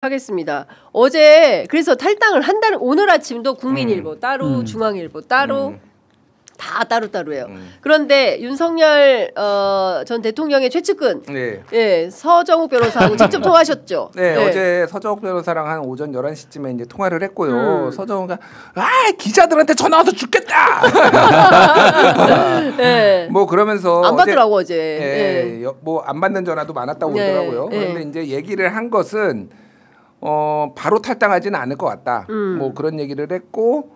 하겠습니다. 어제 그래서 탈당을 한다는 오늘 아침도 국민일보 따로 중앙일보 따로 다 따로따로예요. 그런데 윤석열 전 대통령의 최측근 예, 서정욱 변호사하고 직접 통화하셨죠. 네, 어제 서정욱 변호사랑 한 오전 11시쯤에 이제 통화를 했고요. 서정욱가 기자들한테 전화 와서 죽겠다. 네. 뭐 그러면서 안 받더라고 어제. 뭐 안 받는 전화도 많았다고 그러더라고요. 그런데 이제 얘기를 한 것은 바로 탈당하지는 않을 것 같다. 뭐 그런 얘기를 했고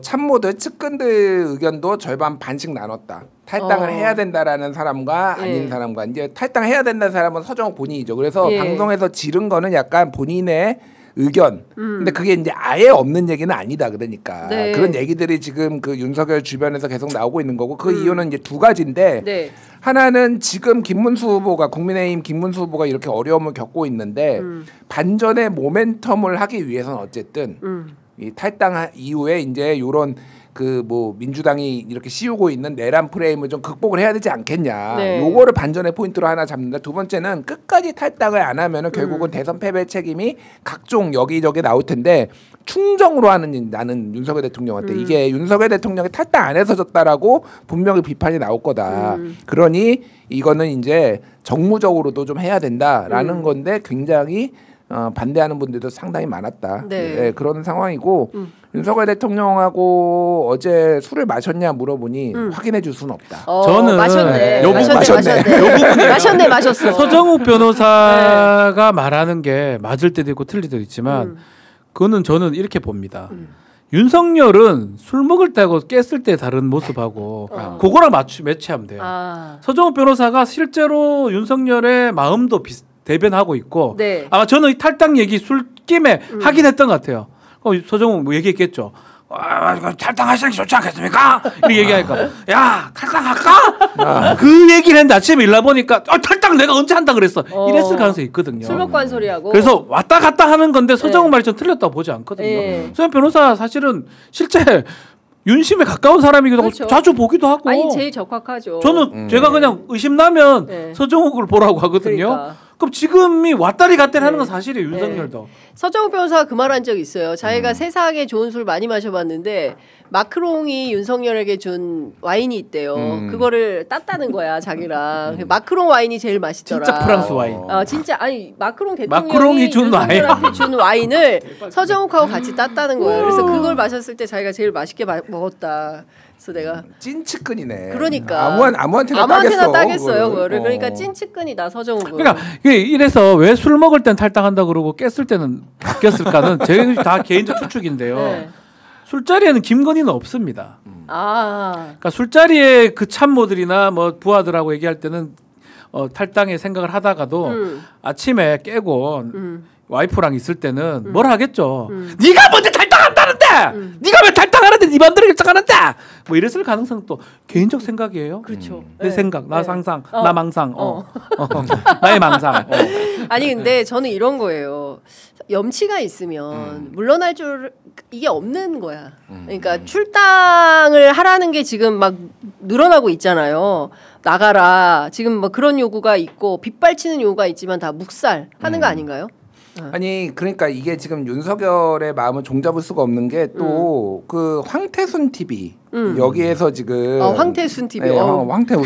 참모들 측근들 의견도 절반 반씩 나눴다. 탈당을 해야 된다라는 사람과 아닌 사람과 이제 탈당해야 된다는 사람은 서정욱 본인이죠. 그래서 방송에서 지른 거는 약간 본인의 의견. 근데 그게 이제 아예 없는 얘기는 아니다. 그러니까 그런 얘기들이 지금 그 윤석열 주변에서 계속 나오고 있는 거고 그 이유는 이제 두 가지인데 하나는 지금 김문수 후보가 국민의힘 김문수 후보가 이렇게 어려움을 겪고 있는데 반전의 모멘텀을 하기 위해서는 어쨌든 이 탈당 이후에 이제 요런 그 뭐 민주당이 이렇게 씌우고 있는 내란 프레임을 좀 극복을 해야 되지 않겠냐. 요거를 반전의 포인트로 하나 잡는다. 두 번째는 끝까지 탈당을 안 하면은 결국은 대선 패배 책임이 각종 여기저기 나올 텐데 충정으로 하는 나는 윤석열 대통령한테 이게 윤석열 대통령이 탈당 안 해서 졌다라고 분명히 비판이 나올 거다. 그러니 이거는 이제 정무적으로도 좀 해야 된다라는 건데 굉장히 반대하는 분들도 상당히 많았다. 그런 상황이고 윤석열 대통령하고 어제 술을 마셨냐 물어보니 확인해 줄 수는 없다. 저는 마셨네. 마셨어. 서정욱 변호사가 말하는 게 맞을 때도 있고 틀릴 때도 있지만 그거는 저는 이렇게 봅니다. 윤석열은 술 먹을 때하고 깼을 때 다른 모습하고 그거랑 매치하면 돼요. 서정욱 변호사가 실제로 윤석열의 마음도 대변하고 있고 아마 저는 이 탈당 얘기 술김에 하긴 했던 것 같아요. 서정욱 뭐 얘기했겠죠. 탈당하시는 게 좋지 않겠습니까? 이렇게 얘기하니까 야 탈당할까? 그 얘기를 했는데 아침에 일나 보니까 탈당 내가 언제 한다 그랬어. 이랬을 가능성이 있거든요. 술 먹고 한 소리하고. 그래서 왔다 갔다 하는 건데 서정욱 말이 좀 틀렸다고 보지 않거든요. 서정 변호사 사실은 실제 윤심에 가까운 사람이기도 하고 자주 보기도 하고. 아니 제일 적확하죠. 저는 제가 그냥 의심나면 서정욱을 보라고 하거든요. 그러니까. 그럼 지금이 왔다리 갔다리 하는 건 사실이에요. 윤석열도. 서정욱 변호사가 그 말 한 적이 있어요. 자기가 세상에 좋은 술 많이 마셔봤는데 마크롱이 윤석열에게 준 와인이 있대요. 그거를 땄다는 거야 자기랑. 마크롱 와인이 제일 맛있더라. 진짜 프랑스 와인. 진짜 아니 마크롱 대통령이 준 윤석열한테 준 와인을 서정욱하고 같이 땄다는 거예요. 그래서 그걸 마셨을 때 자기가 제일 맛있게 먹었다. 그래서 내가 찐측근이네. 그러니까 아무한테나 따겠어요 그거를. 그러니까 찐측근이다 서정욱은. 그러니까 이래서 왜 술 먹을 땐 탈당한다 그러고 깼을 때는 바뀌었을까는 제 다 개인적 추측인데요. 술자리에는 김건희는 없습니다. 그러니까 술자리에 그 참모들이나 뭐 부하들하고 얘기할 때는 탈당의 생각을 하다가도 아침에 깨고 와이프랑 있을 때는 뭘 하겠죠. 네가 먼저 탈당한다는데 네가 왜 탈당하는데 네 맘대로 결정하는데 뭐 이랬을 가능성도 개인적 생각이에요. 그렇죠. 내 생각, 나 상상, 나 망상, 나의 망상. 아니 근데 저는 이런 거예요. 염치가 있으면 물러날 줄 이게 없는 거야. 그러니까 출당을 하라는 게 지금 막 늘어나고 있잖아요. 나가라. 지금 뭐 그런 요구가 있고 빗발치는 요구가 있지만 다 묵살하는 거 아닌가요? 아니 그러니까 이게 지금 윤석열의 마음을 종잡을 수가 없는 게 또 그 황태순 TV 여기에서 지금 황태순 TV 황태순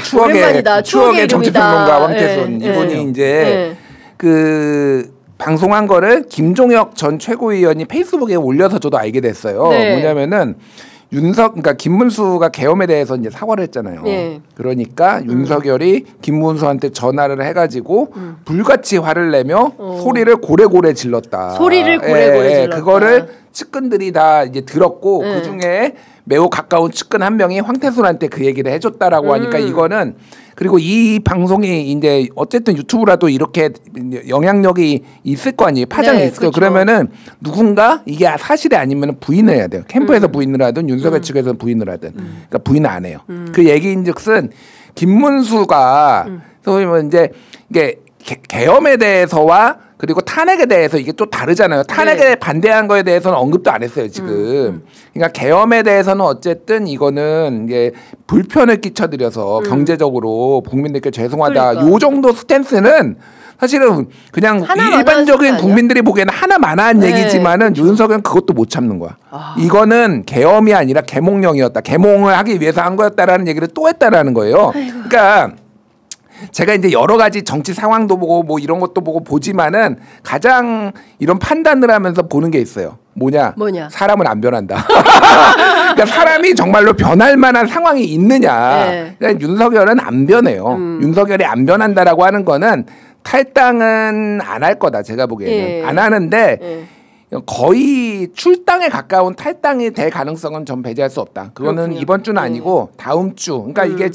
추억의 정치평론가 황태순 이분이 이제 그 방송한 거를 김종혁 전 최고위원이 페이스북에 올려서 저도 알게 됐어요. 뭐냐면은 그러니까 김문수가 계엄에 대해서 이제 사과를 했잖아요. 그러니까 윤석열이 김문수한테 전화를 해가지고 불같이 화를 내며 소리를 고래고래 질렀다. 질렀다. 그거를 측근들이 다 이제 들었고 그 중에 매우 가까운 측근 한 명이 황태순한테 그 얘기를 해줬다라고 하니까 이거는 그리고 이 방송이 이제 어쨌든 유튜브라도 이렇게 영향력이 있을 거 아니에요. 파장이 있을 거예요. 그러면은 누군가 이게 사실이 아니면 부인을 해야 돼요. 캠프에서 부인을 하든 윤석열 측에서 부인을 하든. 그러니까 부인을 안 해요. 그 얘기인즉슨 김문수가 소위 뭐 이제 이게 계엄에 대해서와 그리고 탄핵에 대해서 이게 또 다르잖아요. 탄핵에 반대한 거에 대해서는 언급도 안 했어요, 지금. 그러니까 계엄에 대해서는 어쨌든 이거는 이게 불편을 끼쳐드려서 경제적으로 국민들께 죄송하다. 그러니까. 요 정도 스탠스는 사실은 그냥 하나 일반적인 국민들이 보기에는 하나만한 얘기지만은 그렇죠. 윤석열은 그것도 못 참는 거야. 이거는 계엄이 아니라 계몽령이었다. 계몽을 하기 위해서 한 거였다라는 얘기를 또 했다라는 거예요. 그러니까 제가 이제 여러 가지 정치 상황도 보고 뭐 이런 것도 보고 보지만은 가장 이런 판단을 하면서 보는 게 있어요. 뭐냐? 사람은 안 변한다. 그러니까 사람이 정말로 변할 만한 상황이 있느냐? 네. 그러니까 윤석열은 안 변해요. 윤석열이 안 변한다라고 하는 거는 탈당은 안 할 거다. 제가 보기에는 안 하는데 거의 출당에 가까운 탈당이 될 가능성은 전 배제할 수 없다. 그거는 그렇군요. 이번 주는 아니고 다음 주. 그러니까 이게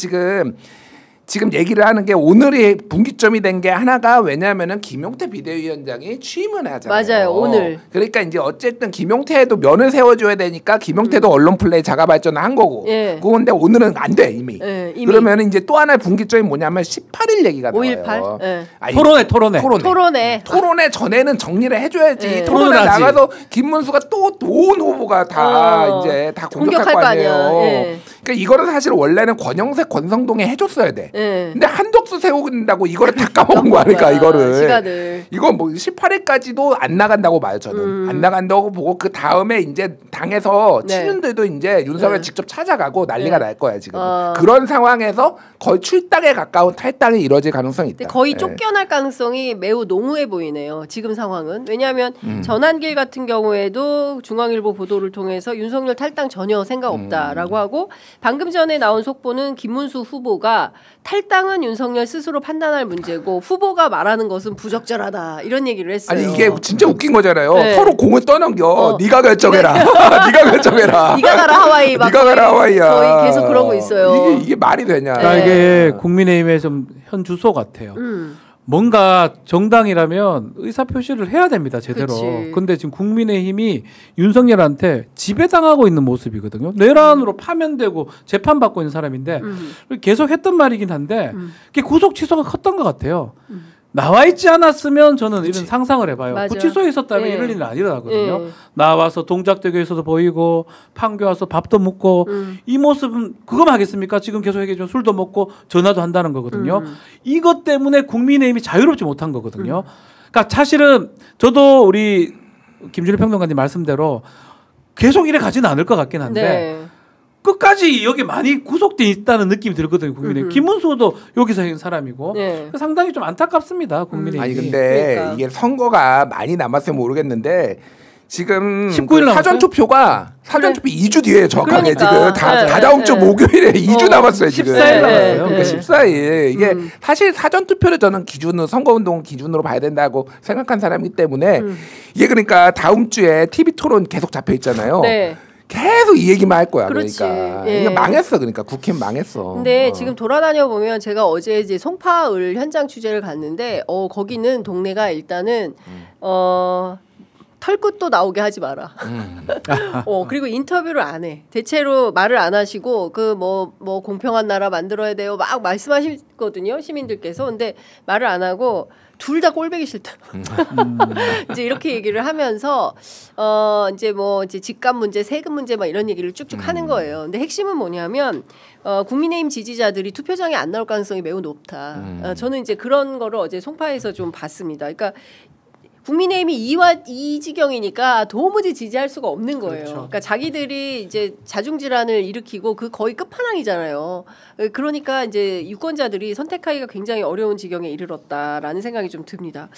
지금 얘기를 하는 게 오늘이 분기점이 된 게 하나가 왜냐하면은 김용태 비대위원장이 취임을 하잖아요. 맞아요. 오늘. 그러니까 이제 어쨌든 김용태도 면을 세워줘야 되니까 김용태도 언론 플레이 자가 발전을 한 거고. 그건데 오늘은 안 돼 이미. 그러면 이제 또 하나의 분기점이 뭐냐면 18일 얘기가 5.18? 나와요. 아니, 토론회 전에는 정리를 해줘야지. 토론회 나가서 김문수가 또 온 후보가 다 이제 다 공격할 거 아니에요. 그러니까 이거는 사실 원래는 권영세, 권성동이 해줬어야 돼. 근데 한덕수 세운다고 이거를 다 까먹은 거 아닐까 이거를. 시간을. 이거 뭐 18일까지도 안 나간다고 봐요 저는. 안 나간다고 보고 그 다음에 이제 당에서 친윤들도 이제 윤석열 직접 찾아가고 난리가 날 거야 지금. 그런 상황에서 거의 출당에 가까운 탈당이 이루어질 가능성이 있다. 거의 쫓겨날 가능성이 매우 농후해 보이네요. 지금 상황은. 왜냐하면 전한길 같은 경우에도 중앙일보 보도를 통해서 윤석열 탈당 전혀 생각 없다라고 하고 방금 전에 나온 속보는 김문수 후보가 탈당은 윤석열 스스로 판단할 문제고 후보가 말하는 것은 부적절하다 이런 얘기를 했어요. 아니 이게 진짜 웃긴 거잖아요. 서로 공을 떠넘겨. 네가 결정해라. 네가 결정해라. 네가 가라 하와이. 네가 가라 하와이야. 거의 계속 그러고 있어요. 이게 말이 되냐. 그러니까 이게 국민의힘의 좀 현 주소 같아요. 뭔가 정당이라면 의사표시를 해야 됩니다. 제대로. 근데 지금 국민의힘이 윤석열한테 지배당하고 있는 모습이거든요. 내란으로 파면되고 재판받고 있는 사람인데 계속 했던 말이긴 한데 그게 구속 취소가 컸던 것 같아요. 나와 있지 않았으면 저는 이런 상상을 해봐요. 구치소에 있었다면 이럴 일은 안 일어나거든요. 나와서 동작대교에서도 보이고 판교 와서 밥도 먹고 이 모습은 그거만 하겠습니까? 지금 계속 얘기했지만 술도 먹고 전화도 한다는 거거든요. 이것 때문에 국민의힘이 자유롭지 못한 거거든요. 그러니까 사실은 저도 우리 김준일 평론가님 말씀대로 계속 이래 가지는 않을 것 같긴 한데 끝까지 여기 많이 구속돼 있다는 느낌이 들거든요. 국민의힘. 김문수도 여기서 한 사람이고 상당히 좀 안타깝습니다. 국민의힘. 아니 근데 이게 선거가 많이 남았으면 모르겠는데 지금 19일 사전 투표가 2주 뒤에 정확하게 지금 다다음 주 목요일에 2주 남았어요. 지금 14일 남았어요. 그러니까 14일. 이게 사실 사전 투표를 저는 기준으로 선거운동 기준으로 봐야 된다고 생각한 사람이기 때문에 이게 그러니까 다음 주에 TV 토론 계속 잡혀 있잖아요. 계속 이 얘기만 할 거야. 그러니까 이거 망했어. 그러니까 국힘 망했어. 근데 지금 돌아다녀 보면 제가 어제 이제 송파을 현장 취재를 갔는데 거기는 동네가 일단은 털끝도 나오게 하지 마라. 그리고 인터뷰를 안 해. 대체로 말을 안 하시고 그 뭐 공평한 나라 만들어야 돼요. 막 말씀하시거든요. 시민들께서. 근데 말을 안 하고 둘 다 꼴보기 싫다. 이제 이렇게 얘기를 하면서 이제 집값 문제, 세금 문제 막 이런 얘기를 쭉쭉 하는 거예요. 근데 핵심은 뭐냐면 국민의힘 지지자들이 투표장에 안 나올 가능성이 매우 높다. 저는 이제 그런 거를 어제 송파에서 좀 봤습니다. 그러니까 국민의힘이 이 지경이니까 도무지 지지할 수가 없는 거예요. 그러니까 자기들이 이제 자중질환을 일으키고 그 거의 끝판왕이잖아요. 그러니까 이제 유권자들이 선택하기가 굉장히 어려운 지경에 이르렀다라는 생각이 좀 듭니다.